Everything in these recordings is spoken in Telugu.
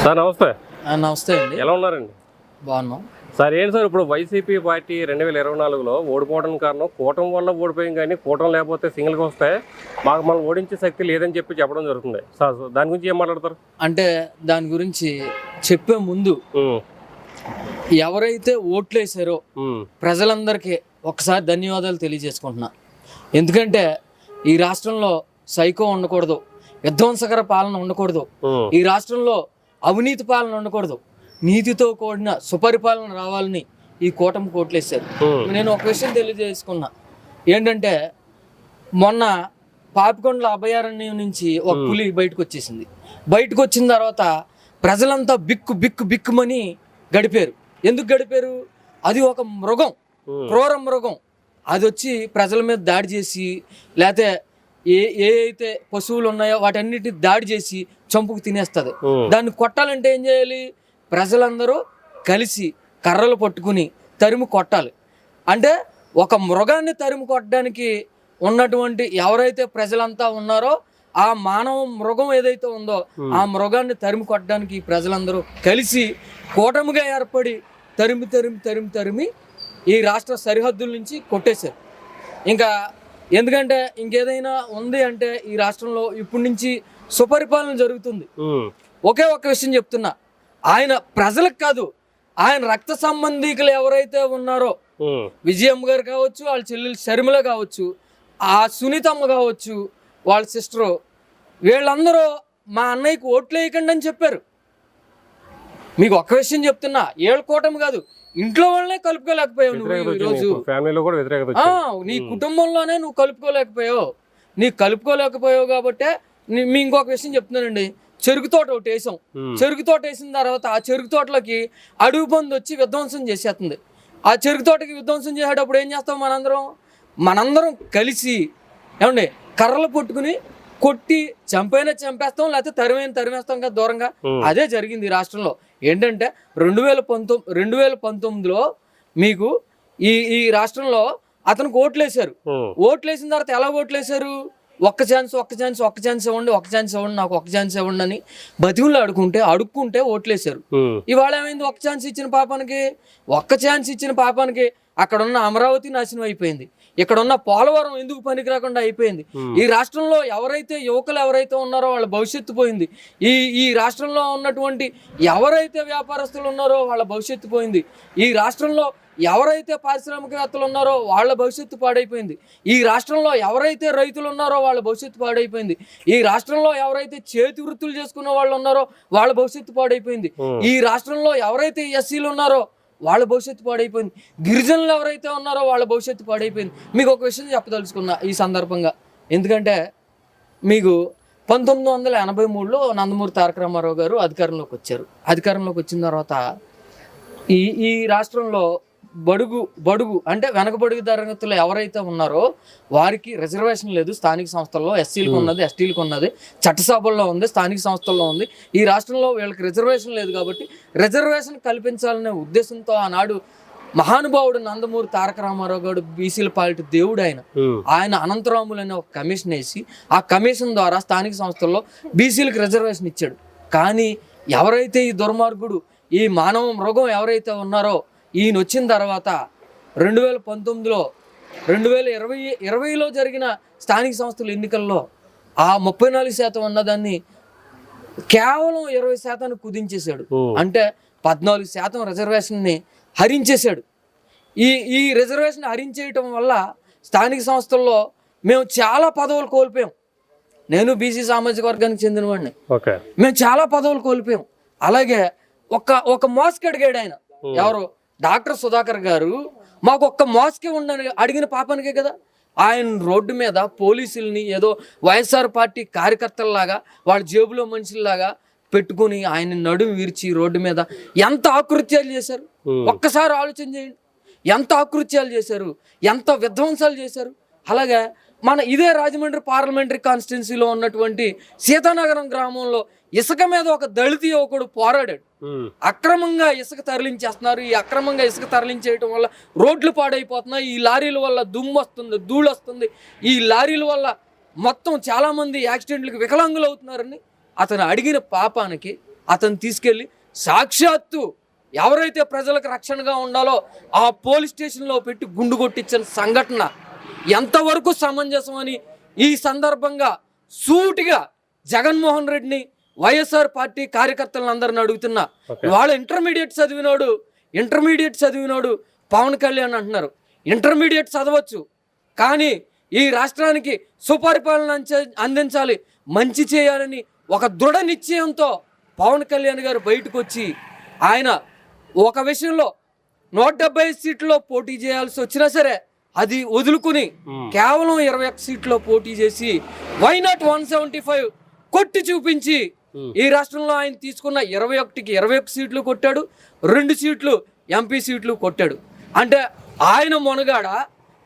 సార్ నమస్తే. నమస్తే అండి. ఎలా ఉన్నారండి? బాగున్నాం సార్. ఏంటి సార్ ఇప్పుడు వైసీపీ పార్టీ 2024లో ఓడిపోవడానికి కారణం కూటమి వల్ల ఓడిపోయాం, కానీ కూటమి లేకపోతే సింగిల్గా వస్తే మాకు మనం ఓడించే శక్తి లేదని చెప్పడం జరుగుతుంది. సార్ దాని గురించి ఏం మాట్లాడతారు? అంటే దాని గురించి చెప్పే ముందు ఎవరైతే ఓట్లేసారో ప్రజలందరికీ ఒకసారి ధన్యవాదాలు తెలియజేసుకుంటున్నా. ఎందుకంటే ఈ రాష్ట్రంలో సైకో ఉండకూడదు, విధ్వంసకర పాలన ఉండకూడదు, ఈ రాష్ట్రంలో అవినీతి పాలన ఉండకూడదు, నీతితో కూడిన సుపరిపాలన రావాలని ఈ కూటమి కోట్లేశారు. నేను ఒక విషయం తెలియజేసుకున్నా. ఏంటంటే మొన్న పాపికొండల అభయారణ్యం నుంచి ఒక పులి బయటకు వచ్చేసింది. బయటకు వచ్చిన తర్వాత ప్రజలంతా బిక్కుమని గడిపారు. ఎందుకు గడిపారు? అది ఒక మృగం, క్రూర మృగం. అది వచ్చి ప్రజల మీద దాడి చేసి, లేకపోతే ఏ అయితే పశువులు ఉన్నాయో వాటన్నిటిని దాడి చేసి చంపుకు తినేస్తుంది. దాన్ని కొట్టాలంటే ఏం చేయాలి? ప్రజలందరూ కలిసి కర్రలు పట్టుకుని తరిమి కొట్టాలి. అంటే ఒక మృగాన్ని తరిమి కొట్టడానికి ఉన్నటువంటి ఎవరైతే ప్రజలంతా ఉన్నారో ఆ మానవ మృగం ఏదైతే ఉందో ఆ మృగాన్ని తరిమి కొట్టడానికి ప్రజలందరూ కలిసి కూటమిగా ఏర్పడి తరిమి ఈ రాష్ట్ర సరిహద్దుల నుంచి కొట్టేశారు. ఇంకా ఎందుకంటే ఇంకేదైనా ఉంది అంటే ఈ రాష్ట్రంలో ఇప్పటి నుంచి సుపరిపాలన జరుగుతుంది. ఒకే ఒక విషయం చెప్తున్నా, ఆయన ప్రజలకు కాదు, ఆయన రక్త సంబంధీకులు ఎవరైతే ఉన్నారో విజయమ్మ గారు కావచ్చు, వాళ్ళ చెల్లెలు షర్మిల కావచ్చు, ఆ సునీతమ్మ కావచ్చు, వాళ్ళ సిస్టరు, వీళ్ళందరూ మా అన్నయ్యకి ఓట్లు వేయకండి అని చెప్పారు. మీకు ఒక్క విషయం చెప్తున్నా, ఏళ్ళ కూటమి కాదు, ఇంట్లో వాళ్ళనే కలుపుకోలేకపోయావు నువ్వు. ఈరోజు నీ కుటుంబంలోనే నువ్వు కలుపుకోలేకపోయావు కాబట్టే మీ ఇంకొక విషయం చెప్తున్నానండి. చెరుకు తోట ఒకటి వేసాం. చెరుకు తోట వేసిన తర్వాత ఆ చెరుకు తోటలోకి అడుగు పంది వచ్చి విధ్వంసం చేసేస్తుంది. ఆ చెరుకు తోటకి విధ్వంసం చేసేటప్పుడు ఏం చేస్తాం? మనందరం కలిసి ఏమండి కర్రలు పట్టుకుని కొట్టి చంపేస్తాం, లేకపోతే తరిమేస్తాం కదా దూరంగా. అదే జరిగింది ఈ రాష్ట్రంలో. ఏంటంటే 2019లో మీకు ఈ రాష్ట్రంలో అతనికి ఓట్లేశారు. ఓట్లేసిన తర్వాత ఎలా ఓట్లేశారు? ఒక్క ఛాన్స్ ఇవ్వండి, నాకు ఒక్క ఛాన్స్ ఇవ్వండి అని బతివులు అడుక్కుంటే ఓట్లేశారు. ఇవాళ ఏమైంది? ఒక్క ఛాన్స్ ఇచ్చిన పాపానికి అక్కడున్న అమరావతి నాశనం అయిపోయింది, ఇక్కడున్న పోలవరం ఎందుకు పనికి రాకుండా అయిపోయింది. ఈ రాష్ట్రంలో యువకులు ఎవరైతే ఉన్నారో వాళ్ళ భవిష్యత్తు పోయింది. ఈ రాష్ట్రంలో ఉన్నటువంటి ఎవరైతే వ్యాపారస్తులు ఉన్నారో వాళ్ళ భవిష్యత్తు పోయింది. ఈ రాష్ట్రంలో ఎవరైతే పారిశ్రామికవేత్తలు ఉన్నారో వాళ్ళ భవిష్యత్తు పాడైపోయింది. ఈ రాష్ట్రంలో ఎవరైతే రైతులు ఉన్నారో వాళ్ళ భవిష్యత్తు పాడైపోయింది. ఈ రాష్ట్రంలో ఎవరైతే చేతి వృత్తులు చేసుకున్న వాళ్ళు ఉన్నారో వాళ్ళ భవిష్యత్తు పాడైపోయింది. ఈ రాష్ట్రంలో ఎవరైతే ఎస్సీలు ఉన్నారో వాళ్ళ భవిష్యత్తు పాడైపోయింది. గిరిజనులు ఎవరైతే ఉన్నారో వాళ్ళ భవిష్యత్తు పాడైపోయింది. మీకు ఒక విషయం చెప్పదలుచుకున్నా ఈ సందర్భంగా. ఎందుకంటే మీకు 1983లో నందమూరి తారక రామారావు గారు అధికారంలోకి వచ్చారు. అధికారంలోకి వచ్చిన తర్వాత ఈ రాష్ట్రంలో బడుగు అంటే వెనకబడుగు తరగతులు ఎవరైతే ఉన్నారో వారికి రిజర్వేషన్ లేదు. స్థానిక సంస్థల్లో ఎస్సీలకు ఉన్నది, ఎస్టీలకు ఉన్నది, చట్టసభల్లో ఉంది, స్థానిక సంస్థల్లో ఉంది. ఈ రాష్ట్రంలో వీళ్ళకి రిజర్వేషన్ లేదు కాబట్టి రిజర్వేషన్ కల్పించాలనే ఉద్దేశంతో ఆనాడు మహానుభావుడు నందమూరి తారక రామారావు గారు బీసీల పాలిట దేవుడు ఆయన అనంతరాములు అనే ఒక కమిషన్ వేసి ఆ కమిషన్ ద్వారా స్థానిక సంస్థల్లో బీసీలకు రిజర్వేషన్ ఇచ్చాడు. కానీ ఎవరైతే ఈ దుర్మార్గుడు, ఈ మానవ మృగం ఎవరైతే ఉన్నారో ఈయన వచ్చిన తర్వాత 2019లో 2020లో జరిగిన స్థానిక సంస్థల ఎన్నికల్లో ఆ 34% ఉన్నదాన్ని కేవలం 20% కుదించేశాడు. అంటే 14% రిజర్వేషన్ని హరించేశాడు. ఈ రిజర్వేషన్ హరించేయటం వల్ల స్థానిక సంస్థల్లో మేము చాలా పదవులు కోల్పోయాం. నేను బీసీ సామాజిక వర్గానికి చెందినవాడిని. మేము చాలా పదవులు కోల్పోయాం. అలాగే ఒక మోస్కి అడిగాడు ఆయన, ఎవరు? డాక్టర్ సుధాకర్ గారు. మాకు ఒక్క మోస్కే ఉండని అడిగిన పాపానికే కదా ఆయన రోడ్డు మీద పోలీసుల్ని ఏదో వైఎస్ఆర్ పార్టీ కార్యకర్తల్లాగా వాళ్ళ జేబులో మనుషుల్లాగా పెట్టుకుని ఆయన నడుము విరిచి రోడ్డు మీద ఎంత ఆకృత్యాలు చేశారు. ఒక్కసారి ఆలోచన చేయండి, ఎంత ఆకృత్యాలు చేశారు, ఎంత విధ్వంసాలు చేశారు. అలాగే మన ఇదే రాజమండ్రి పార్లమెంటరీ కాన్స్టిట్యున్సీలో ఉన్నటువంటి సీతానగరం గ్రామంలో ఇసుక మీద ఒక దళిత యువకుడు పోరాడాడు. అక్రమంగా ఇసుక తరలించేస్తున్నారు. ఈ అక్రమంగా ఇసుక తరలించేయటం వల్ల రోడ్లు పాడైపోతున్నాయి. ఈ లారీల వల్ల దుమ్ము వస్తుంది, ధూళి వస్తుంది. ఈ లారీల వల్ల మొత్తం చాలా మంది యాక్సిడెంట్లకు వికలాంగులు అవుతున్నారని అతను అడిగిన పాపానికి అతను తీసుకెళ్ళి సాక్షాత్తు ఎవరైతే ప్రజలకు రక్షణగా ఉండాలో ఆ పోలీస్ స్టేషన్లో పెట్టి గుండు కొట్టించిన సంఘటన ఎంతవరకు సమంజసం అని ఈ సందర్భంగా సూటిగా జగన్మోహన్ రెడ్డిని వైఎస్ఆర్ పార్టీ కార్యకర్తలను అందరిని అడుగుతున్నా. వాళ్ళ ఇంటర్మీడియట్ చదివినోడు పవన్ కళ్యాణ్ అంటున్నారు. ఇంటర్మీడియట్ చదవచ్చు, కానీ ఈ రాష్ట్రానికి సుపరిపాలన అందించాలి, మంచి చేయాలని ఒక దృఢ నిశ్చయంతో పవన్ కళ్యాణ్ గారు బయటకు వచ్చి ఆయన ఒక విషయంలో 175 సీట్లలో పోటీ చేయాల్సి వచ్చినా సరే అది వదులుకుని కేవలం 21 సీట్లో పోటీ చేసి వైనాట్ 175 కొట్టి చూపించి ఈ రాష్ట్రంలో ఆయన తీసుకున్న 21కి 21 సీట్లు కొట్టాడు, 2 సీట్లు ఎంపీ సీట్లు కొట్టాడు. అంటే ఆయన మొనగాడ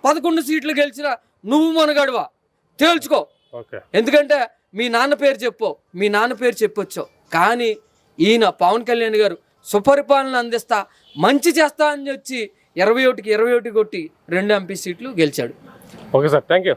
11 సీట్లు గెలిచిన నువ్వు మొనగాడువా తేల్చుకో. ఎందుకంటే మీ నాన్న పేరు చెప్పొచ్చు, కానీ ఈయన పవన్ కళ్యాణ్ గారు సుపరిపాలన అందిస్తా మంచి చేస్తా అని వచ్చి 21కి 21 కొట్టి 2 ఎంపీ సీట్లు గెలిచాడు. Okay sir, thank you.